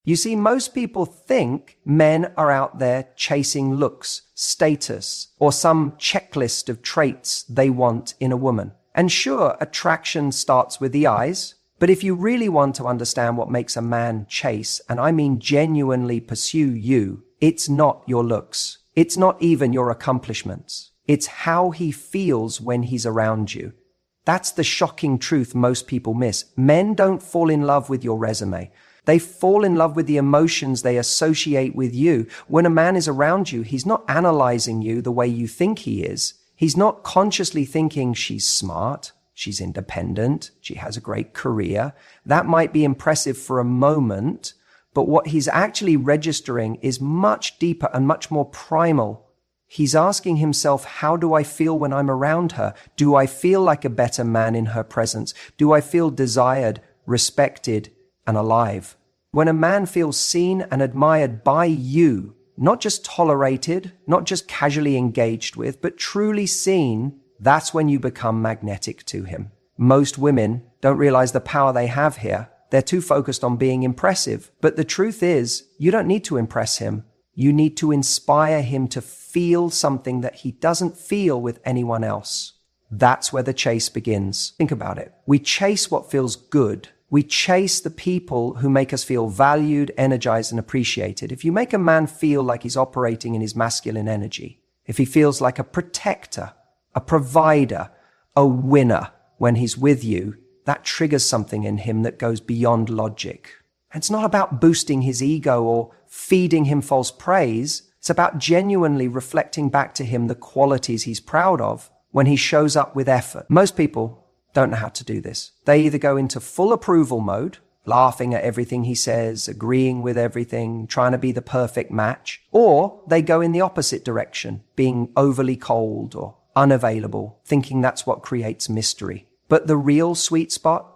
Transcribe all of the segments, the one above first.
You see, most people think men are out there chasing looks, status, or some checklist of traits they want in a woman. And sure, attraction starts with the eyes, but if you really want to understand what makes a man chase, and I mean genuinely pursue you, it's not your looks. It's not even your accomplishments. It's how he feels when he's around you. That's the shocking truth most people miss. Men don't fall in love with your resume. They fall in love with the emotions they associate with you. When a man is around you, he's not analyzing you the way you think he is. He's not consciously thinking she's smart, she's independent, she has a great career. That might be impressive for a moment, but what he's actually registering is much deeper and much more primal. He's asking himself, how do I feel when I'm around her? Do I feel like a better man in her presence? Do I feel desired, respected, and alive? When a man feels seen and admired by you, not just tolerated, not just casually engaged with, but truly seen, that's when you become magnetic to him. Most women don't realize the power they have here. They're too focused on being impressive. But the truth is, you don't need to impress him. You need to inspire him to feel something that he doesn't feel with anyone else. That's where the chase begins. Think about it. We chase what feels good. We chase the people who make us feel valued, energized, and appreciated. If you make a man feel like he's operating in his masculine energy, if he feels like a protector, a provider, a winner when he's with you, that triggers something in him that goes beyond logic. It's not about boosting his ego or feeding him false praise. It's about genuinely reflecting back to him the qualities he's proud of when he shows up with effort. Most people don't know how to do this. They either go into full approval mode, laughing at everything he says, agreeing with everything, trying to be the perfect match, or they go in the opposite direction, being overly cold or unavailable, thinking that's what creates mystery. But the real sweet spot,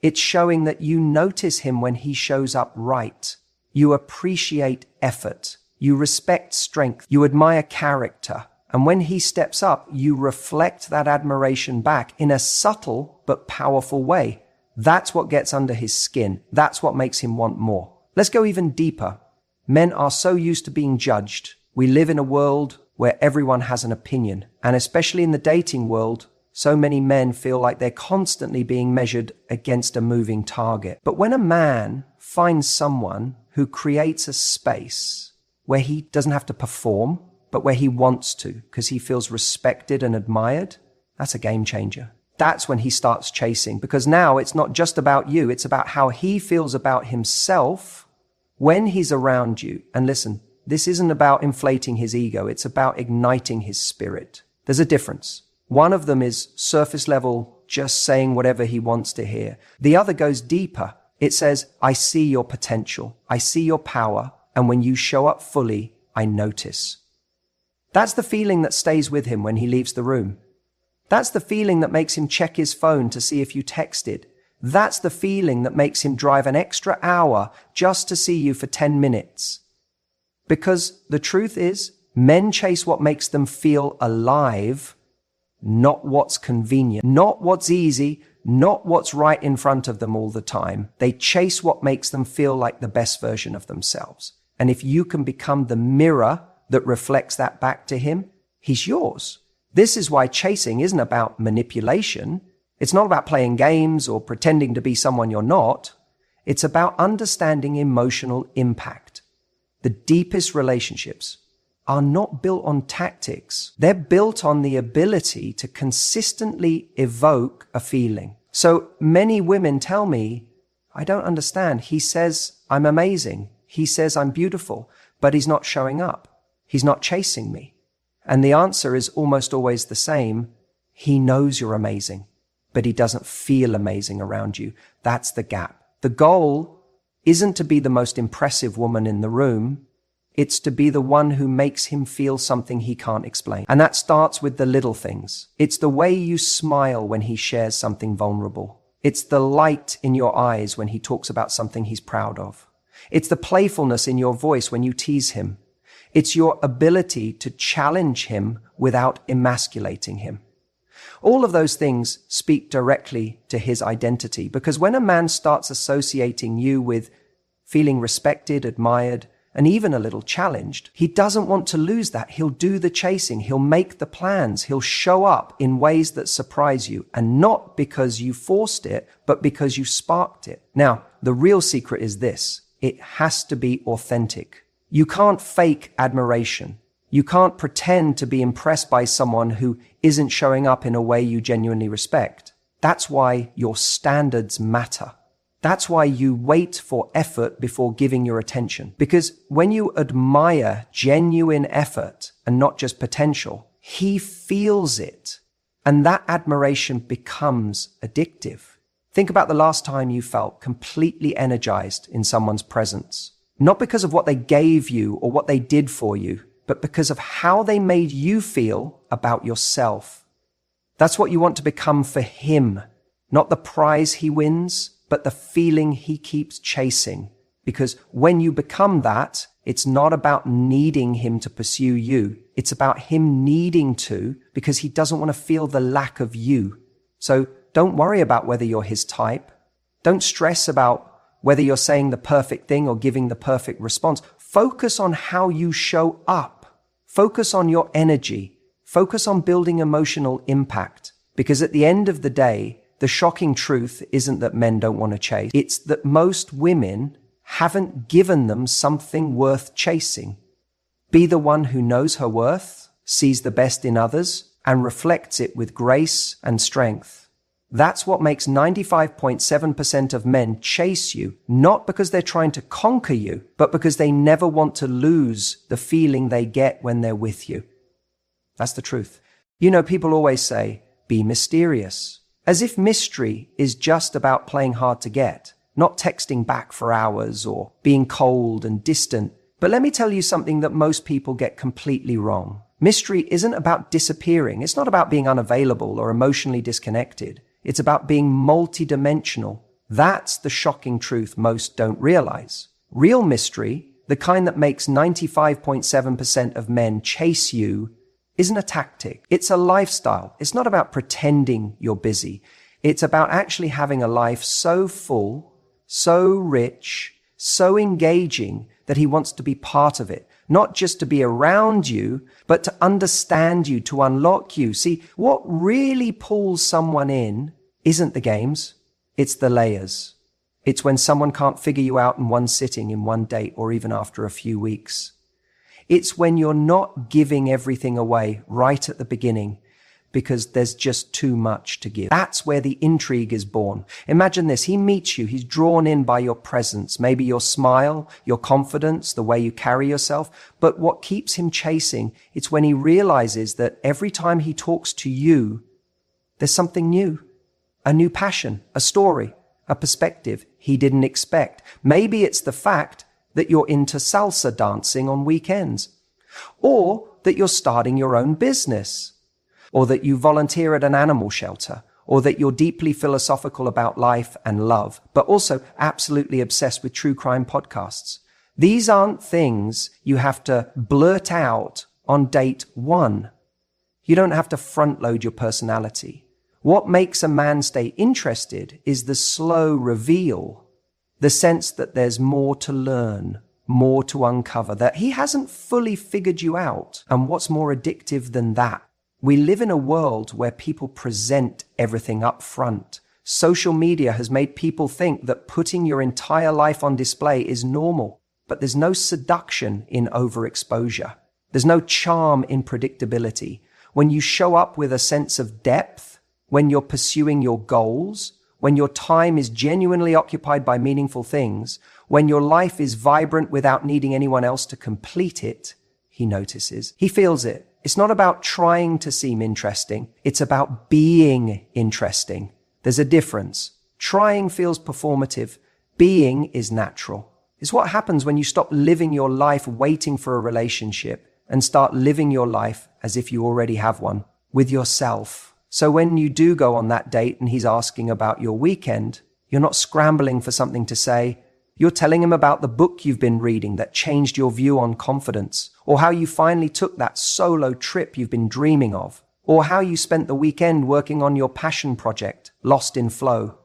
it's showing that you notice him when he shows up right. You appreciate effort. You respect strength. You admire character. And when he steps up, you reflect that admiration back in a subtle but powerful way. That's what gets under his skin. That's what makes him want more. Let's go even deeper. Men are so used to being judged. We live in a world where everyone has an opinion. And especially in the dating world, so many men feel like they're constantly being measured against a moving target. But when a man finds someone who creates a space where he doesn't have to perform, but where he wants to because he feels respected and admired, that's a game changer. That's when he starts chasing, because now it's not just about you. It's about how he feels about himself when he's around you. And listen, this isn't about inflating his ego. It's about igniting his spirit. There's a difference. One of them is surface level, just saying whatever he wants to hear. The other goes deeper. It says, I see your potential. I see your power. And when you show up fully, I notice. That's the feeling that stays with him when he leaves the room. That's the feeling that makes him check his phone to see if you texted. That's the feeling that makes him drive an extra hour just to see you for 10 minutes. Because the truth is, men chase what makes them feel alive, not what's convenient, not what's easy, not what's right in front of them all the time. They chase what makes them feel like the best version of themselves. And if you can become the mirror that reflects that back to him, he's yours. This is why chasing isn't about manipulation. It's not about playing games or pretending to be someone you're not. It's about understanding emotional impact. The deepest relationships are not built on tactics. They're built on the ability to consistently evoke a feeling. So many women tell me, I don't understand. He says I'm amazing. He says I'm beautiful, but he's not showing up. He's not chasing me. And the answer is almost always the same. He knows you're amazing, but he doesn't feel amazing around you. That's the gap. The goal isn't to be the most impressive woman in the room. It's to be the one who makes him feel something he can't explain. And that starts with the little things. It's the way you smile when he shares something vulnerable. It's the light in your eyes when he talks about something he's proud of. It's the playfulness in your voice when you tease him. It's your ability to challenge him without emasculating him. All of those things speak directly to his identity, because when a man starts associating you with feeling respected, admired, and even a little challenged. He doesn't want to lose that. He'll do the chasing. He'll make the plans. He'll show up in ways that surprise you, and not because you forced it, but because you sparked it. Now, the real secret is this. It has to be authentic. You can't fake admiration. You can't pretend to be impressed by someone who isn't showing up in a way you genuinely respect. That's why your standards matter. That's why you wait for effort before giving your attention. Because when you admire genuine effort and not just potential, he feels it. And that admiration becomes addictive. Think about the last time you felt completely energized in someone's presence. Not because of what they gave you or what they did for you, but because of how they made you feel about yourself. That's what you want to become for him, not the prize he wins, but the feeling he keeps chasing. Because when you become that, it's not about needing him to pursue you. It's about him needing to, because he doesn't want to feel the lack of you. So don't worry about whether you're his type. Don't stress about whether you're saying the perfect thing or giving the perfect response. Focus on how you show up. Focus on your energy. Focus on building emotional impact. Because at the end of the day, the shocking truth isn't that men don't want to chase. It's that most women haven't given them something worth chasing. Be the one who knows her worth, sees the best in others, and reflects it with grace and strength. That's what makes 95.7% of men chase you, not because they're trying to conquer you, but because they never want to lose the feeling they get when they're with you. That's the truth. You know, people always say, be mysterious, as if mystery is just about playing hard to get, not texting back for hours or being cold and distant. But let me tell you something that most people get completely wrong. Mystery isn't about disappearing. It's not about being unavailable or emotionally disconnected. It's about being multidimensional. That's the shocking truth most don't realize. Real mystery, the kind that makes 95.7% of men chase you, isn't a tactic. It's a lifestyle. It's not about pretending you're busy. It's about actually having a life so full, so rich, so engaging that he wants to be part of it. Not just to be around you, but to understand you, to unlock you. See, what really pulls someone in isn't the games, it's the layers. It's when someone can't figure you out in one sitting, in one date, or even after a few weeks. It's when you're not giving everything away right at the beginning because there's just too much to give. That's where the intrigue is born. Imagine this. He meets you. He's drawn in by your presence, maybe your smile, your confidence, the way you carry yourself. But what keeps him chasing, it's when he realizes that every time he talks to you, there's something new, a new passion, a story, a perspective he didn't expect. Maybe it's the fact that you're into salsa dancing on weekends, or that you're starting your own business, or that you volunteer at an animal shelter, or that you're deeply philosophical about life and love, but also absolutely obsessed with true crime podcasts. These aren't things you have to blurt out on date one. You don't have to front load your personality. What makes a man stay interested is the slow reveal, the sense that there's more to learn, more to uncover, that he hasn't fully figured you out. And what's more addictive than that? We live in a world where people present everything up front. Social media has made people think that putting your entire life on display is normal, but there's no seduction in overexposure. There's no charm in predictability. When you show up with a sense of depth, when you're pursuing your goals, when your time is genuinely occupied by meaningful things, when your life is vibrant without needing anyone else to complete it, he notices. He feels it. It's not about trying to seem interesting. It's about being interesting. There's a difference. Trying feels performative. Being is natural. It's what happens when you stop living your life waiting for a relationship and start living your life as if you already have one, with yourself. So when you do go on that date and he's asking about your weekend, you're not scrambling for something to say. You're telling him about the book you've been reading that changed your view on confidence, or how you finally took that solo trip you've been dreaming of, or how you spent the weekend working on your passion project, lost in flow.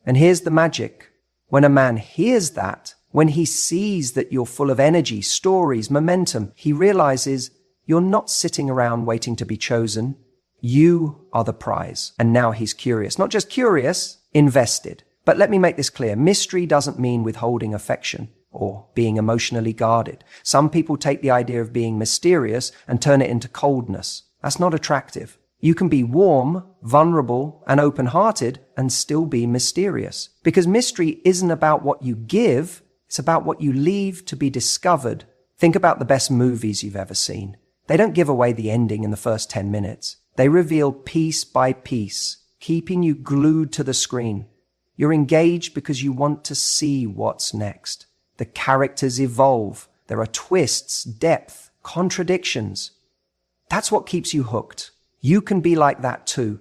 And here's the magic. When a man hears that, When he sees that you're full of energy, stories, momentum, he realizes you're not sitting around waiting to be chosen. You are the prize. And now he's curious. Not just curious, invested. But let me make this clear. Mystery doesn't mean withholding affection or being emotionally guarded. Some people take the idea of being mysterious and turn it into coldness. That's not attractive. You can be warm, vulnerable, and open-hearted and still be mysterious. Because mystery isn't about what you give, it's about what you leave to be discovered. Think about the best movies you've ever seen. They don't give away the ending in the first 10 minutes. They reveal piece by piece, keeping you glued to the screen. You're engaged because you want to see what's next. The characters evolve. There are twists, depth, contradictions. That's what keeps you hooked. You can be like that too.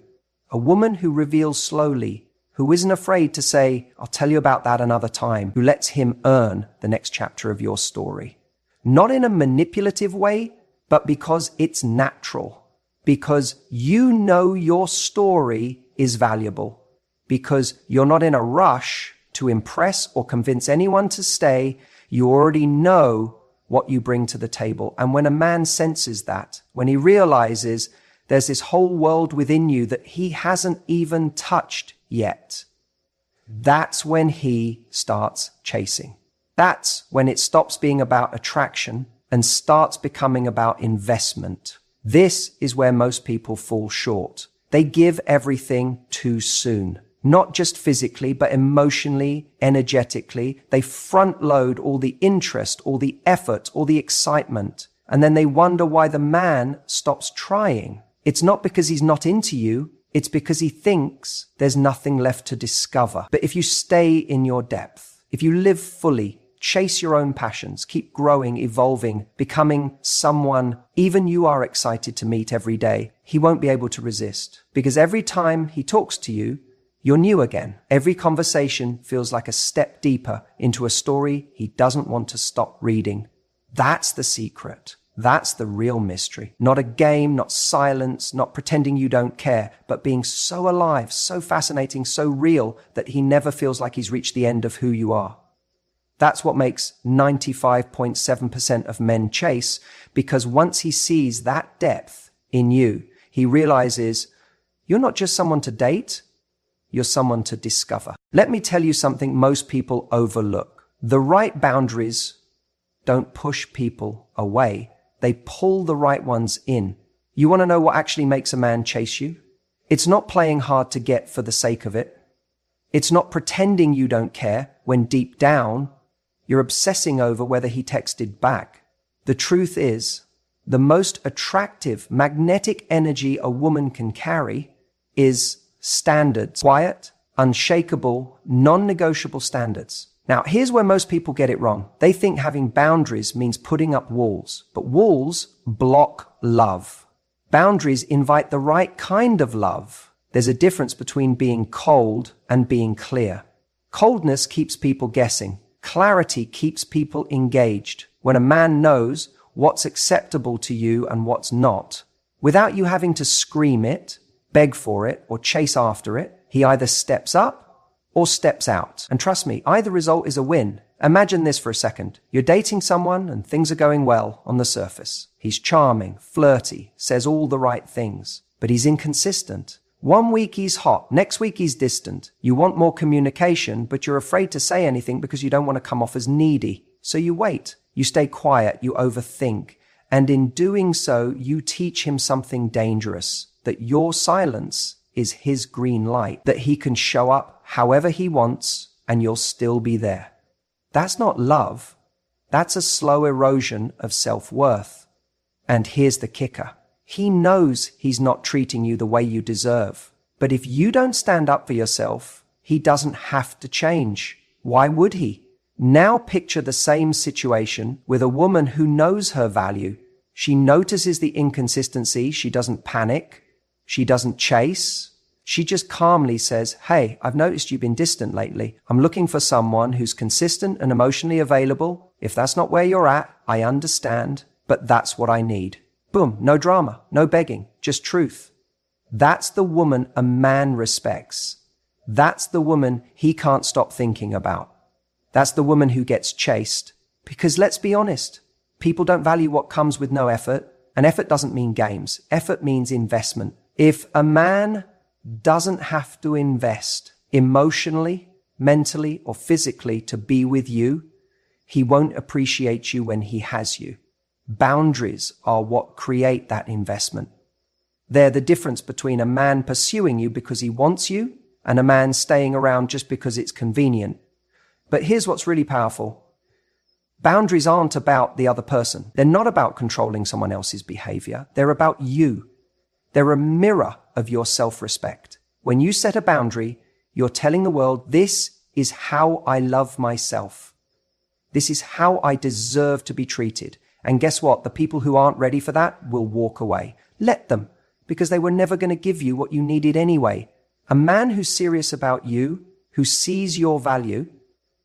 A woman who reveals slowly, who isn't afraid to say, I'll tell you about that another time, who lets him earn the next chapter of your story. Not in a manipulative way, but because it's natural. Because you know your story is valuable. Because you're not in a rush to impress or convince anyone to stay. You already know what you bring to the table. And when a man senses that, when he realizes there's this whole world within you that he hasn't even touched yet, that's when he starts chasing. That's when it stops being about attraction and starts becoming about investment. This is where most people fall short. They give everything too soon. Not just physically, but emotionally, energetically. They front load all the interest, all the effort, all the excitement. And then they wonder why the man stops trying. It's not because he's not into you. It's because he thinks there's nothing left to discover. But if you stay in your depth, if you live fully, chase your own passions, keep growing, evolving, becoming someone even you are excited to meet every day, he won't be able to resist. Because every time he talks to you, you're new again. Every conversation feels like a step deeper into a story he doesn't want to stop reading. That's the secret. That's the real mystery. Not a game, not silence, not pretending you don't care, but being so alive, so fascinating, so real that he never feels like he's reached the end of who you are. That's what makes 95.7% of men chase, because once he sees that depth in you, he realizes you're not just someone to date, you're someone to discover. Let me tell you something most people overlook. The right boundaries don't push people away. They pull the right ones in. You want to know what actually makes a man chase you? It's not playing hard to get for the sake of it. It's not pretending you don't care when deep down you're obsessing over whether he texted back. The truth is, the most attractive magnetic energy a woman can carry is standards. Quiet, unshakable, non-negotiable standards. Now, here's where most people get it wrong. They think having boundaries means putting up walls, but walls block love. Boundaries invite the right kind of love. There's a difference between being cold and being clear. Coldness keeps people guessing. Clarity keeps people engaged. When a man knows what's acceptable to you and what's not, without you having to scream it, beg for it, or chase after it, he either steps up or steps out. And trust me, either result is a win. Imagine this for a second. You're dating someone and things are going well on the surface. He's charming, flirty, says all the right things, but he's inconsistent. 1 week he's hot, next week he's distant. You want more communication, but you're afraid to say anything because you don't want to come off as needy. So you wait, you stay quiet, you overthink. And in doing so, you teach him something dangerous, that your silence is his green light, that he can show up however he wants and you'll still be there. That's not love. That's a slow erosion of self-worth. And here's the kicker. He knows he's not treating you the way you deserve. But if you don't stand up for yourself, he doesn't have to change. Why would he? Now picture the same situation with a woman who knows her value. She notices the inconsistency. She doesn't panic. She doesn't chase. She just calmly says, hey, I've noticed you've been distant lately. I'm looking for someone who's consistent and emotionally available. If that's not where you're at, I understand, but that's what I need. Boom, no drama, no begging, just truth. That's the woman a man respects. That's the woman he can't stop thinking about. That's the woman who gets chased. Because let's be honest, people don't value what comes with no effort. And effort doesn't mean games. Effort means investment. If a man doesn't have to invest emotionally, mentally, or physically to be with you, he won't appreciate you when he has you. Boundaries are what create that investment. They're the difference between a man pursuing you because he wants you and a man staying around just because it's convenient. But here's what's really powerful. Boundaries aren't about the other person. They're not about controlling someone else's behavior. They're about you. They're a mirror of your self-respect. When you set a boundary, you're telling the world, this is how I love myself. This is how I deserve to be treated. And guess what? The people who aren't ready for that will walk away. Let them, because they were never going to give you what you needed anyway. A man who's serious about you, who sees your value,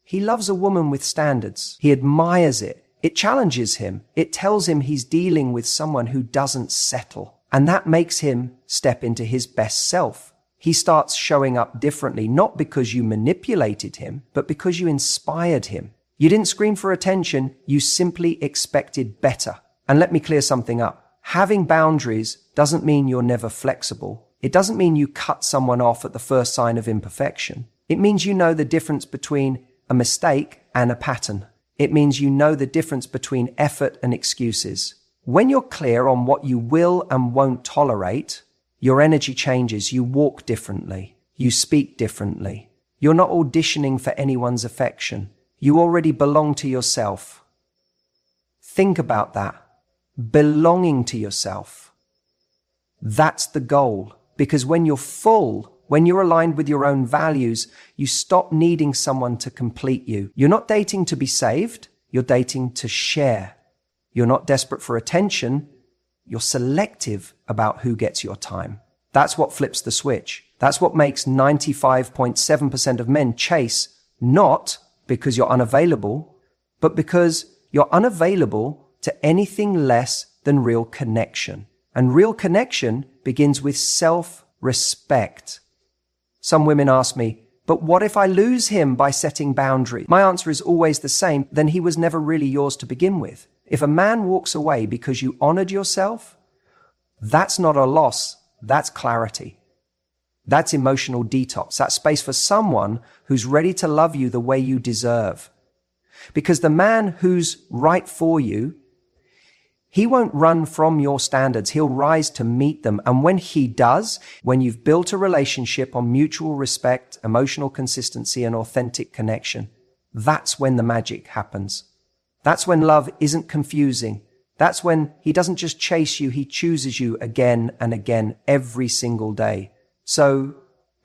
he loves a woman with standards. He admires it. It challenges him. It tells him he's dealing with someone who doesn't settle. And that makes him step into his best self. He starts showing up differently, not because you manipulated him, but because you inspired him. You didn't scream for attention. You simply expected better. And let me clear something up. Having boundaries doesn't mean you're never flexible. It doesn't mean you cut someone off at the first sign of imperfection. It means you know the difference between a mistake and a pattern. It means you know the difference between effort and excuses. When you're clear on what you will and won't tolerate, your energy changes. You walk differently. You speak differently. You're not auditioning for anyone's affection. You already belong to yourself. Think about that. Belonging to yourself. That's the goal. Because when you're full, when you're aligned with your own values, you stop needing someone to complete you. You're not dating to be saved. You're dating to share. You're not desperate for attention. You're selective about who gets your time. That's what flips the switch. That's what makes 95.7% of men chase, not because you're unavailable, but because you're unavailable to anything less than real connection. And real connection begins with self-respect. Some women ask me, but what if I lose him by setting boundaries? My answer is always the same. Then he was never really yours to begin with. If a man walks away because you honored yourself, that's not a loss. That's clarity. That's emotional detox. That's space for someone who's ready to love you the way you deserve. Because the man who's right for you, he won't run from your standards. He'll rise to meet them. And when he does, when you've built a relationship on mutual respect, emotional consistency, and authentic connection, that's when the magic happens. That's when love isn't confusing. That's when he doesn't just chase you, he chooses you again and again every single day. So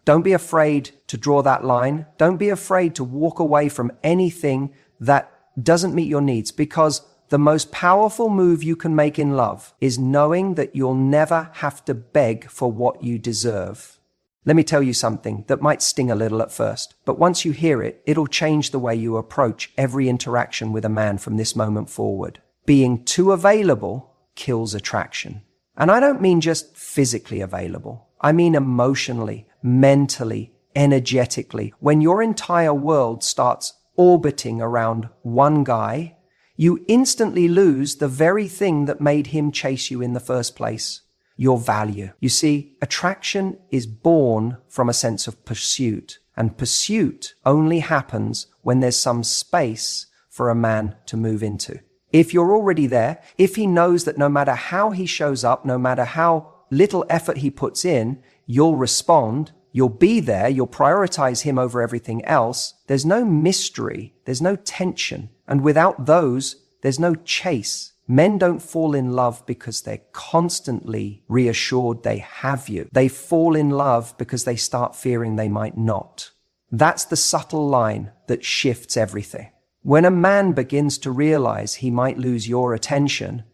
don't be afraid to draw that line. Don't be afraid to walk away from anything that doesn't meet your needs, because the most powerful move you can make in love is knowing that you'll never have to beg for what you deserve. Let me tell you something that might sting a little at first, but once you hear it, it'll change the way you approach every interaction with a man from this moment forward. Being too available kills attraction. And I don't mean just physically available. I mean emotionally, mentally, energetically. When your entire world starts orbiting around one guy, you instantly lose the very thing that made him chase you in the first place, your value. You see, attraction is born from a sense of pursuit, and pursuit only happens when there's some space for a man to move into. If you're already there, if he knows that no matter how he shows up, no matter how little effort he puts in, you'll respond, you'll be there, you'll prioritize him over everything else, there's no mystery, there's no tension. And without those, there's no chase. Men don't fall in love because they're constantly reassured they have you. They fall in love because they start fearing they might not. That's the subtle line that shifts everything. When a man begins to realize he might lose your attention,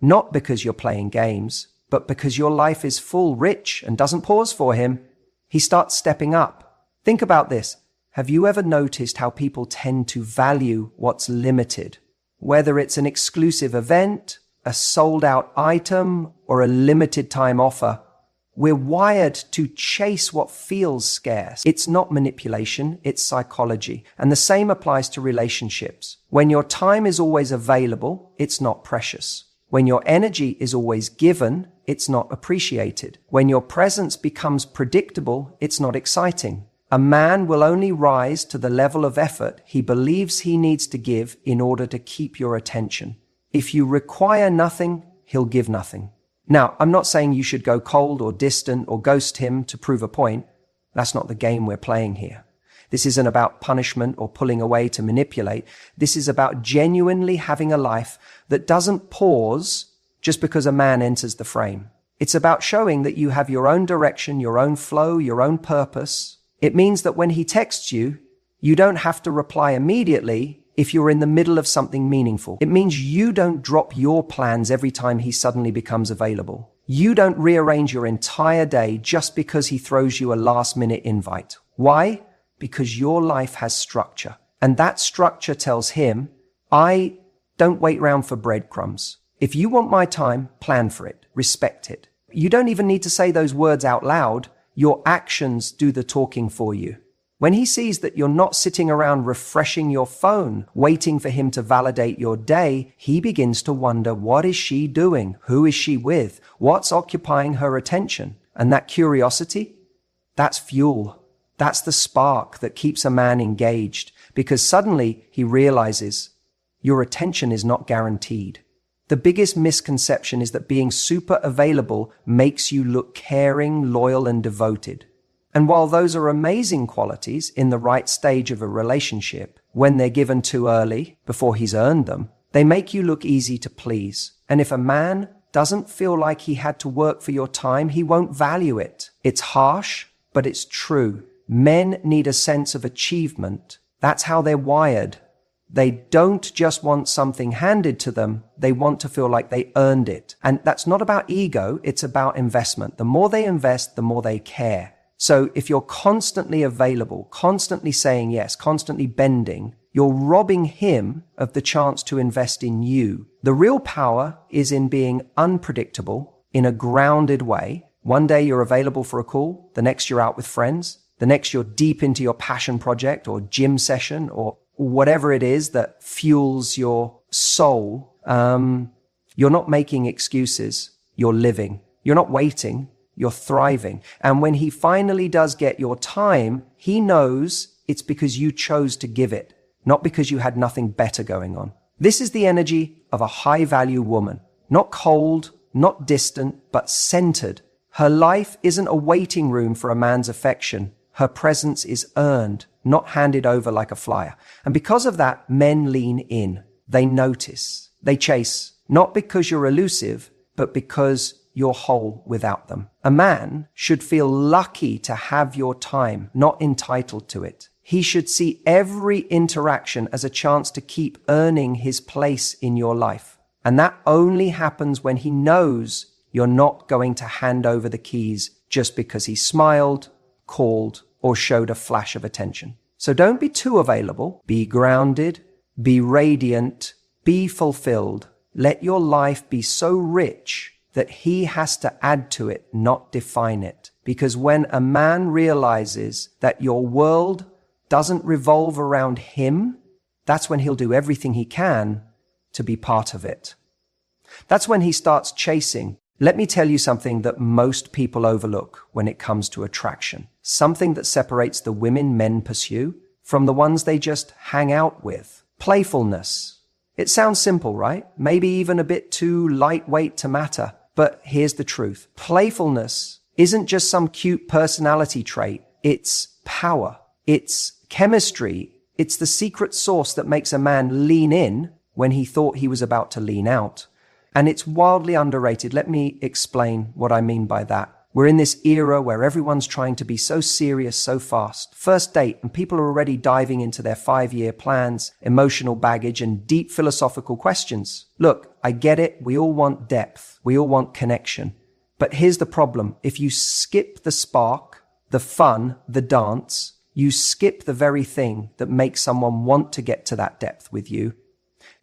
not because you're playing games, but because your life is full, rich, and doesn't pause for him, he starts stepping up. Think about this. Have you ever noticed how people tend to value what's limited? Whether it's an exclusive event, a sold-out item, or a limited time offer, We're wired to chase what feels scarce. It's not manipulation, it's psychology. And the same applies to relationships. When your time is always available, it's not precious. When your energy is always given, it's not appreciated. When your presence becomes predictable, it's not exciting. A man will only rise to the level of effort he believes he needs to give in order to keep your attention. If you require nothing, he'll give nothing. Now, I'm not saying you should go cold or distant or ghost him to prove a point. That's not the game we're playing here. This isn't about punishment or pulling away to manipulate. This is about genuinely having a life that doesn't pause just because a man enters the frame. It's about showing that you have your own direction, your own flow, your own purpose. It means that when he texts you, you don't have to reply immediately if you're in the middle of something meaningful. It means you don't drop your plans every time he suddenly becomes available. You don't rearrange your entire day just because he throws you a last-minute invite. Why? Because your life has structure. And that structure tells him, I don't wait around for breadcrumbs. If you want my time, plan for it, respect it. You don't even need to say those words out loud. Your actions do the talking for you. When he sees that you're not sitting around refreshing your phone, waiting for him to validate your day, he begins to wonder, what is she doing? Who is she with? What's occupying her attention? And that curiosity, that's fuel. That's the spark that keeps a man engaged, because suddenly he realizes your attention is not guaranteed. The biggest misconception is that being super available makes you look caring, loyal, and devoted. And while those are amazing qualities in the right stage of a relationship, when they're given too early, before he's earned them, they make you look easy to please. And if a man doesn't feel like he had to work for your time, he won't value it. It's harsh, but it's true. Men need a sense of achievement. That's how they're wired. They don't just want something handed to them. They want to feel like they earned it. And that's not about ego. It's about investment. The more they invest, the more they care. So if you're constantly available, constantly saying yes, constantly bending, you're robbing him of the chance to invest in you. The real power is in being unpredictable in a grounded way. One day you're available for a call. The next you're out with friends. The next you're deep into your passion project or gym session or whatever it is that fuels your soul. You're not making excuses. You're living. You're not waiting. You're thriving. And when he finally does get your time, he knows it's because you chose to give it, not because you had nothing better going on. This is the energy of a high-value woman. Not cold, not distant, but centered. Her life isn't a waiting room for a man's affection. Her presence is earned, not handed over like a flyer. And because of that, men lean in. They notice. They chase, not because you're elusive, but because you're whole without them. A man should feel lucky to have your time, not entitled to it. He should see every interaction as a chance to keep earning his place in your life. And that only happens when he knows you're not going to hand over the keys just because he smiled, called, or showed a flash of attention. So don't be too available. Be grounded, be radiant, be fulfilled. Let your life be so rich that he has to add to it, not define it. Because when a man realizes that your world doesn't revolve around him, that's when he'll do everything he can to be part of it. That's when he starts chasing. Let me tell you something that most people overlook when it comes to attraction. Something that separates the women men pursue from the ones they just hang out with. Playfulness. It sounds simple, right? Maybe even a bit too lightweight to matter. But here's the truth. Playfulness isn't just some cute personality trait. It's power. It's chemistry. It's the secret sauce that makes a man lean in when he thought he was about to lean out. And it's wildly underrated. Let me explain what I mean by that. We're in this era where everyone's trying to be so serious so fast. First date, and people are already diving into their 5-year plans, emotional baggage, and deep philosophical questions. Look, I get it. We all want depth. We all want connection. But here's the problem. If you skip the spark, the fun, the dance, you skip the very thing that makes someone want to get to that depth with you.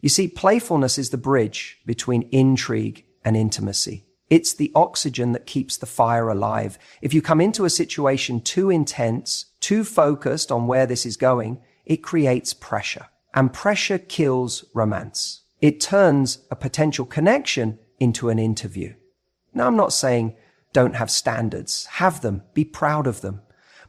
You see, playfulness is the bridge between intrigue and intimacy. It's the oxygen that keeps the fire alive. If you come into a situation too intense, too focused on where this is going, it creates pressure. And pressure kills romance. It turns a potential connection into an interview. Now, I'm not saying don't have standards. Have them. Be proud of them.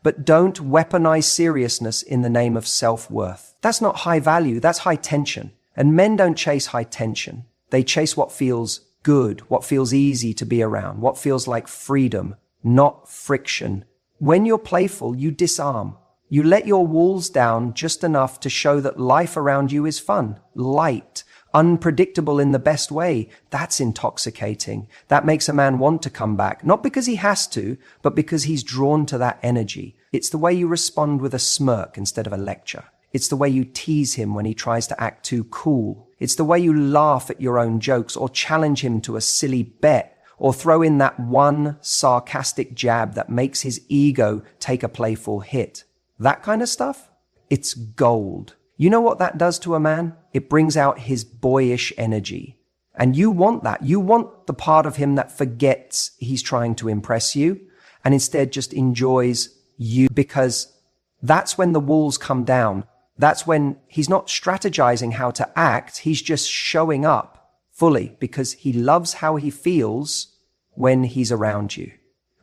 But don't weaponize seriousness in the name of self-worth. That's not high value. That's high tension. And men don't chase high tension. They chase what feels good, what feels easy to be around, what feels like freedom, not friction. When you're playful, you disarm. You let your walls down just enough to show that life around you is fun, light, unpredictable in the best way. That's intoxicating. That makes a man want to come back, not because he has to, but because he's drawn to that energy. It's the way you respond with a smirk instead of a lecture. It's the way you tease him when he tries to act too cool. It's the way you laugh at your own jokes or challenge him to a silly bet or throw in that one sarcastic jab that makes his ego take a playful hit. That kind of stuff, it's gold. You know what that does to a man? It brings out his boyish energy. And you want that. You want the part of him that forgets he's trying to impress you and instead just enjoys you, because that's when the walls come down. That's when he's not strategizing how to act. He's just showing up fully because he loves how he feels when he's around you.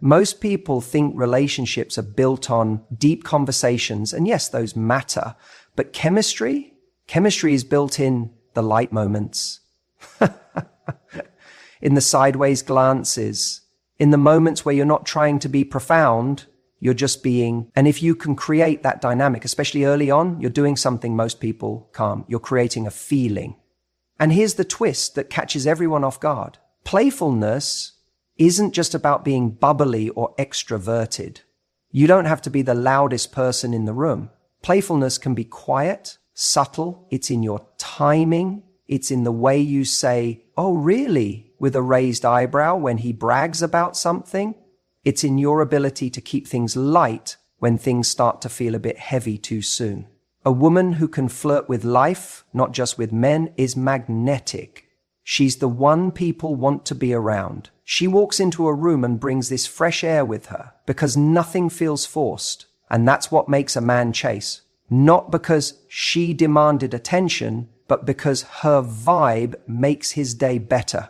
Most people think relationships are built on deep conversations, and yes, those matter, but chemistry is built in the light moments, in the sideways glances, in the moments where you're not trying to be profound, you're just being. And if you can create that dynamic, especially early on, you're doing something most people can't. You're creating a feeling. And here's the twist that catches everyone off guard. Playfulness isn't just about being bubbly or extroverted. You don't have to be the loudest person in the room. Playfulness can be quiet, subtle. It's in your timing. It's in the way you say, "Oh, really?" with a raised eyebrow when he brags about something. It's in your ability to keep things light when things start to feel a bit heavy too soon. A woman who can flirt with life, not just with men, is magnetic. She's the one people want to be around. She walks into a room and brings this fresh air with her because nothing feels forced. And that's what makes a man chase. Not because she demanded attention, but because her vibe makes his day better.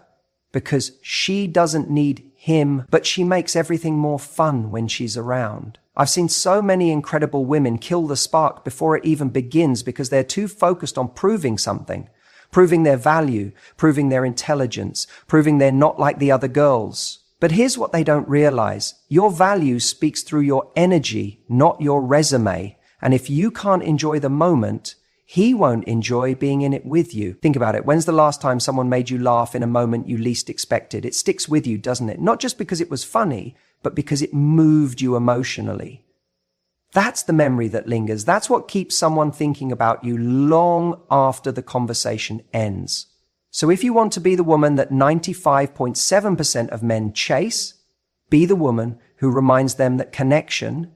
Because she doesn't need him, but she makes everything more fun when she's around. I've seen so many incredible women kill the spark before it even begins because they're too focused on proving something. Proving their value, proving their intelligence, proving they're not like the other girls. But here's what they don't realize. Your value speaks through your energy, not your resume. And if you can't enjoy the moment, he won't enjoy being in it with you. Think about it. When's the last time someone made you laugh in a moment you least expected? It sticks with you, doesn't it? Not just because it was funny, but because it moved you emotionally. That's the memory that lingers. That's what keeps someone thinking about you long after the conversation ends. So if you want to be the woman that 95.7% of men chase, be the woman who reminds them that connection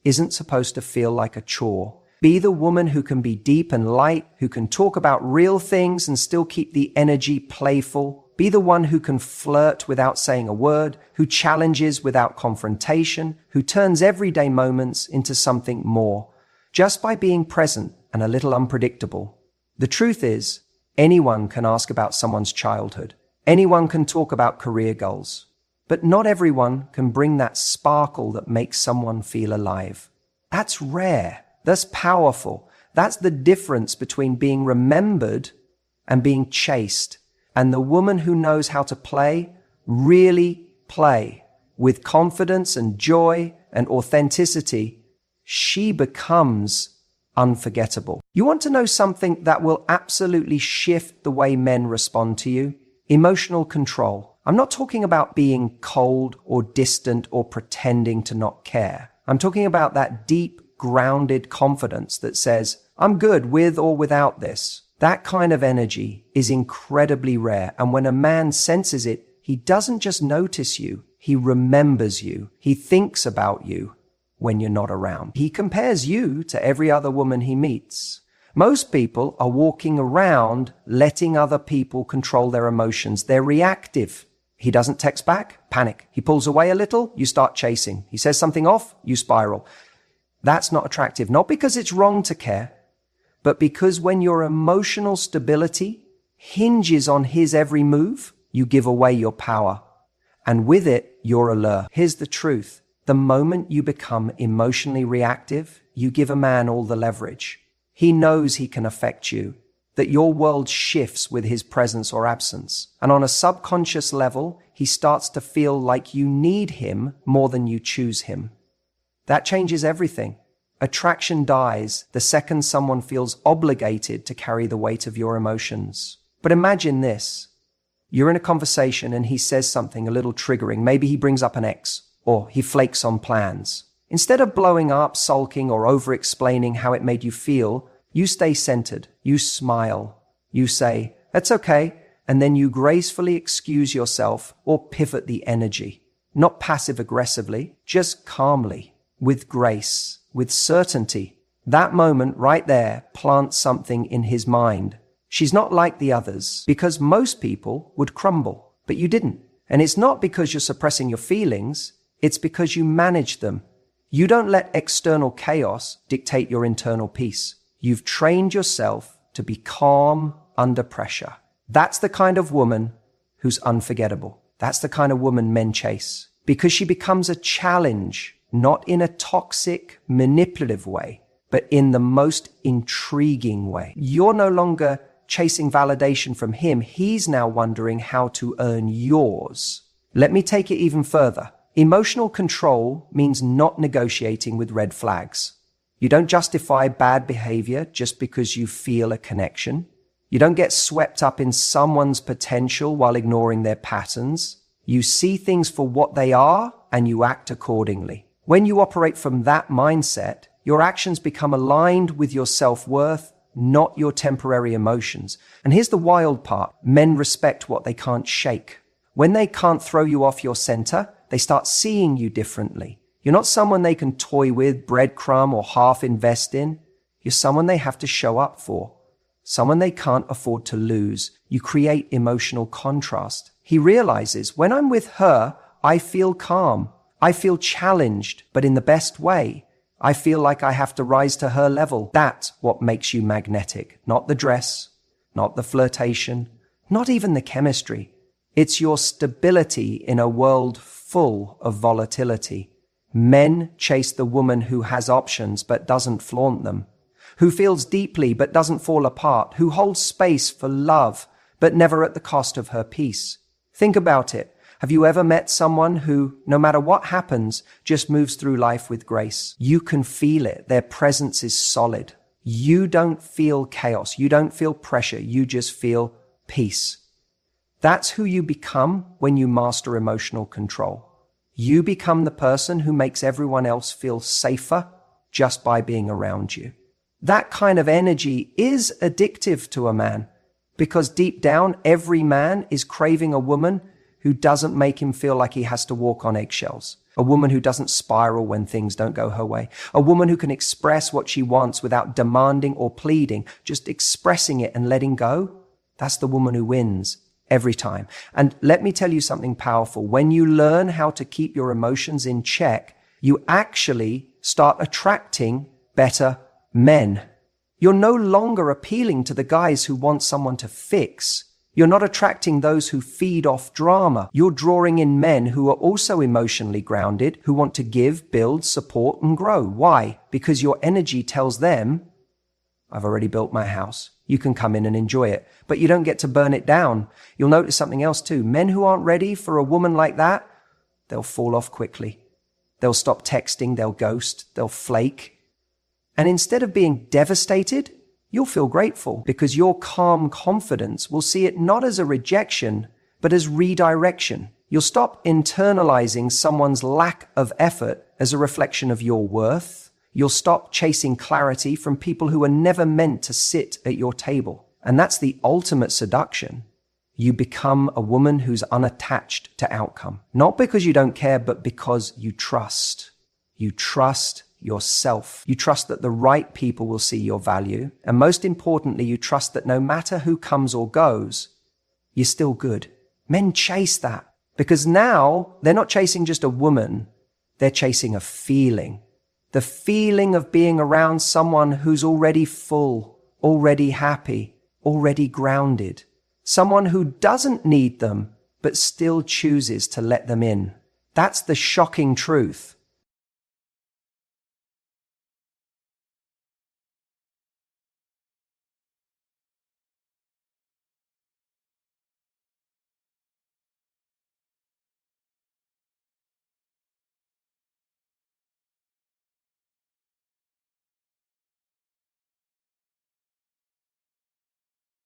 isn't supposed to feel like a chore. Be the woman who can be deep and light, who can talk about real things and still keep the energy playful. Be the one who can flirt without saying a word, who challenges without confrontation, who turns everyday moments into something more, just by being present and a little unpredictable. The truth is, anyone can ask about someone's childhood. Anyone can talk about career goals. But not everyone can bring that sparkle that makes someone feel alive. That's rare. That's powerful. That's the difference between being remembered and being chased. And the woman who knows how to play, really play, with confidence and joy and authenticity, she becomes unforgettable. You want to know something that will absolutely shift the way men respond to you? Emotional control. I'm not talking about being cold or distant or pretending to not care. I'm talking about that deep, grounded confidence that says, I'm good with or without this. That kind of energy is incredibly rare. And when a man senses it, he doesn't just notice you, he remembers you. He thinks about you when you're not around. He compares you to every other woman he meets. Most people are walking around letting other people control their emotions. They're reactive. He doesn't text back, panic. He pulls away a little, you start chasing. He says something off, you spiral. That's not attractive, not because it's wrong to care, but because when your emotional stability hinges on his every move, you give away your power. And with it, your allure. Here's the truth. The moment you become emotionally reactive, you give a man all the leverage. He knows he can affect you, that your world shifts with his presence or absence. And on a subconscious level, he starts to feel like you need him more than you choose him. That changes everything. Attraction dies the second someone feels obligated to carry the weight of your emotions. But imagine this. You're in a conversation and he says something a little triggering. Maybe he brings up an ex, or he flakes on plans. Instead of blowing up, sulking, or over-explaining how it made you feel, you stay centered. You smile. You say, "That's okay," and then you gracefully excuse yourself or pivot the energy. Not passive-aggressively, just calmly, with grace, with certainty. That moment right there plants something in his mind. She's not like the others, because most people would crumble, but you didn't. And it's not because you're suppressing your feelings, it's because you manage them. You don't let external chaos dictate your internal peace. You've trained yourself to be calm under pressure. That's the kind of woman who's unforgettable. That's the kind of woman men chase, because she becomes a challenge, not in a toxic, manipulative way, but in the most intriguing way. You're no longer chasing validation from him. He's now wondering how to earn yours. Let me take it even further. Emotional control means not negotiating with red flags. You don't justify bad behavior just because you feel a connection. You don't get swept up in someone's potential while ignoring their patterns. You see things for what they are and you act accordingly. When you operate from that mindset, your actions become aligned with your self-worth, not your temporary emotions. And here's the wild part. Men respect what they can't shake. When they can't throw you off your center, they start seeing you differently. You're not someone they can toy with, breadcrumb, or half invest in. You're someone they have to show up for. Someone they can't afford to lose. You create emotional contrast. He realizes, when I'm with her, I feel calm. I feel challenged, but in the best way. I feel like I have to rise to her level. That's what makes you magnetic. Not the dress, not the flirtation, not even the chemistry. It's your stability in a world full of volatility. Men chase the woman who has options but doesn't flaunt them, who feels deeply but doesn't fall apart, who holds space for love but never at the cost of her peace. Think about it. Have you ever met someone who, no matter what happens, just moves through life with grace? You can feel it. Their presence is solid. You don't feel chaos. You don't feel pressure. You just feel peace. That's who you become when you master emotional control. You become the person who makes everyone else feel safer just by being around you. That kind of energy is addictive to a man, because deep down, every man is craving a woman who doesn't make him feel like he has to walk on eggshells. A woman who doesn't spiral when things don't go her way. A woman who can express what she wants without demanding or pleading, just expressing it and letting go. That's the woman who wins every time. And let me tell you something powerful. When you learn how to keep your emotions in check, you actually start attracting better men. You're no longer appealing to the guys who want someone to fix. You're not attracting those who feed off drama. You're drawing in men who are also emotionally grounded, who want to give, build, support, and grow. Why? Because your energy tells them, I've already built my house. You can come in and enjoy it, but you don't get to burn it down. You'll notice something else too. Men who aren't ready for a woman like that, they'll fall off quickly. They'll stop texting, they'll ghost, they'll flake. And instead of being devastated, you'll feel grateful, because your calm confidence will see it not as a rejection, but as redirection. You'll stop internalizing someone's lack of effort as a reflection of your worth. You'll stop chasing clarity from people who are never meant to sit at your table. And that's the ultimate seduction. You become a woman who's unattached to outcome. Not because you don't care, but because you trust. You trust yourself. You trust that the right people will see your value. And most importantly, you trust that no matter who comes or goes, you're still good. Men chase that. Because now they're not chasing just a woman, they're chasing a feeling. The feeling of being around someone who's already full, already happy, already grounded. Someone who doesn't need them, but still chooses to let them in. That's the shocking truth.